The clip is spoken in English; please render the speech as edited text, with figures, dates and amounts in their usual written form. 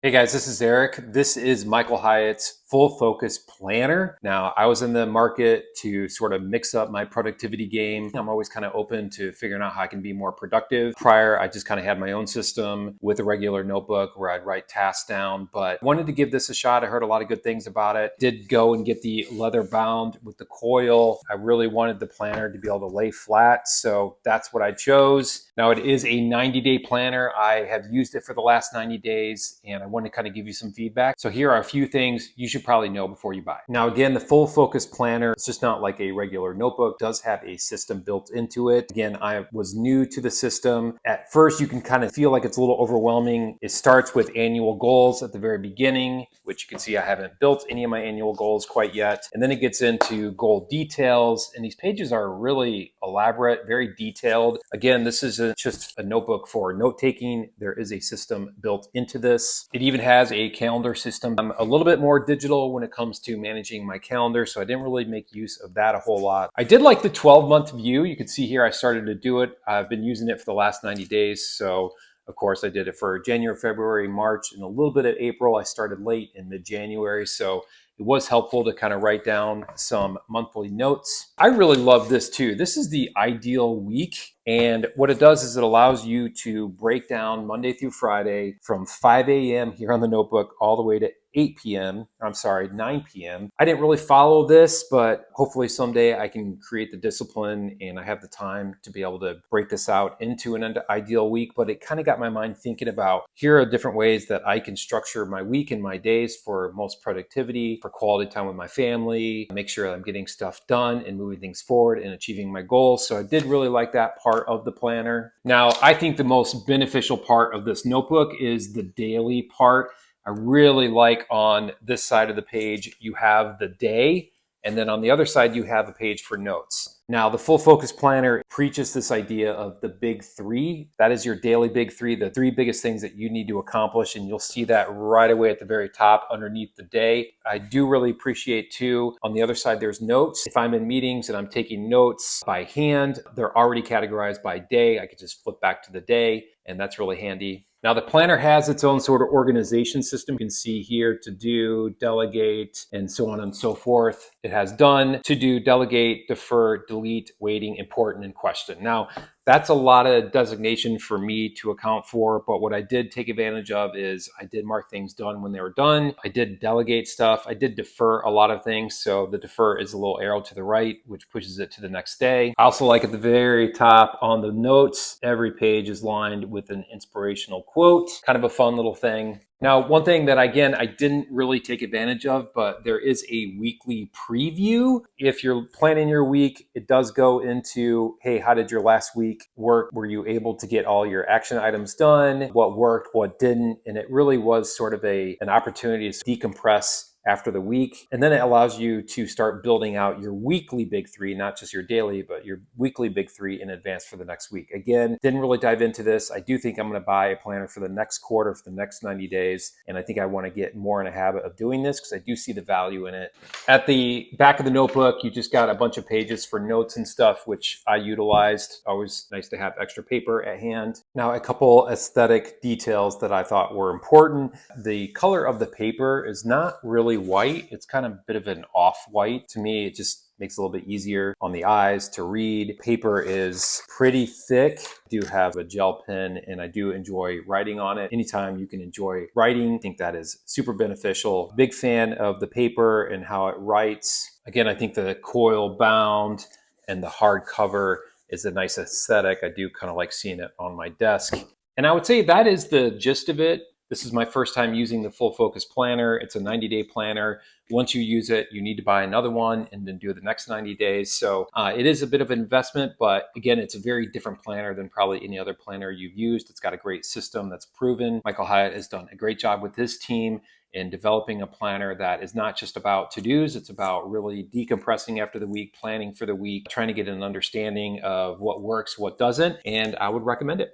Hey guys, this is Eric. This is Michael Hyatt's Full Focus Planner. Now, I was in the market to sort of mix up my productivity game. I'm always kind of open to figuring out how I can be more productive. Prior, I just kind of had my own system with a regular notebook where I'd write tasks down, but wanted to give this a shot. I heard a lot of good things about it. Did go and get the leather bound with the coil. I really wanted the planner to be able to lay flat, so that's what I chose. Now, it is a 90-day planner. I have used it for the last 90 days, and I want to kind of give you some feedback. So here are a few things you should probably know before you buy. Now, again, the Full Focus Planner, it's just not like a regular notebook. It does have a system built into it. Again, I was new to the system. At first, you can kind of feel like it's a little overwhelming. It starts with annual goals at the very beginning, which you can see I haven't built any of my annual goals quite yet. And then it gets into goal details, and these pages are really elaborate, very detailed. Again, this isn't just a notebook for note-taking. There is a system built into this. It even has a calendar system. I'm a little bit more digital when it comes to managing my calendar, so I didn't really make use of that a whole lot. I did like the 12-month view. You can see here I started to do it. I've been using it for the last 90 days, so of course, I did it for January, February, March, and a little bit of April. I started late in mid-January, so it was helpful to kind of write down some monthly notes. I really love this too. This is the ideal week. And what it does is it allows you to break down Monday through Friday from 5 a.m. here on the notebook all the way to 8 p.m. I'm sorry, 9 p.m. I didn't really follow this, but hopefully someday I can create the discipline and I have the time to be able to break this out into an ideal week. But it kind of got my mind thinking about here are different ways that I can structure my week and my days for most productivity, for quality time with my family, make sure I'm getting stuff done and moving things forward and achieving my goals. So I did really like that part of the planner. Now, I think the most beneficial part of this notebook is the daily part. I really like on this side of the page, you have the day, and then on the other side, you have a page for notes. Now, the Full Focus Planner preaches this idea of the big three. That is your daily big three, the three biggest things that you need to accomplish. And you'll see that right away at the very top underneath the day. I do really appreciate too, on the other side, there's notes. If I'm in meetings and I'm taking notes by hand, they're already categorized by day. I could just flip back to the day, and that's really handy. Now, the planner has its own sort of organization system. You can see here to do, delegate, and so on and so forth. It has done, to do, delegate, defer, delete, waiting, important, and question. Now, that's a lot of designation for me to account for, but what I did take advantage of is I did mark things done when they were done. I did delegate stuff. I did defer a lot of things. So the defer is a little arrow to the right, which pushes it to the next day. I also like at the very top on the notes, every page is lined with an inspirational quote, kind of a fun little thing. Now, one thing that, again, I didn't really take advantage of, but there is a weekly preview. If you're planning your week, it does go into, hey, how did your last week work? Were you able to get all your action items done? What worked, what didn't? And it really was sort of an opportunity to decompress after the week. And then it allows you to start building out your weekly big three, not just your daily, but your weekly big three in advance for the next week. Again, didn't really dive into this. I do think I'm going to buy a planner for the next quarter, for the next 90 days. And I think I want to get more in a habit of doing this because I do see the value in it. At the back of the notebook, you just got a bunch of pages for notes and stuff, which I utilized. Always nice to have extra paper at hand. Now, a couple aesthetic details that I thought were important. The color of the paper is not really white. It's kind of a bit of an off-white. To me, it just makes it a little bit easier on the eyes to read. Paper is pretty thick. I do have a gel pen and I do enjoy writing on it. Anytime you can enjoy writing, I think that is super beneficial. Big fan of the paper and how it writes. Again, I think the coil-bound and the hardcover is a nice aesthetic. I do kind of like seeing it on my desk. And I would say that is the gist of it. This is my first time using the Full Focus Planner. It's a 90-day planner. Once you use it, you need to buy another one and then do the next 90 days. So it is a bit of an investment, but again, it's a very different planner than probably any other planner you've used. It's got a great system that's proven. Michael Hyatt has done a great job with his team in developing a planner that is not just about to-dos. It's about really decompressing after the week, planning for the week, trying to get an understanding of what works, what doesn't, and I would recommend it.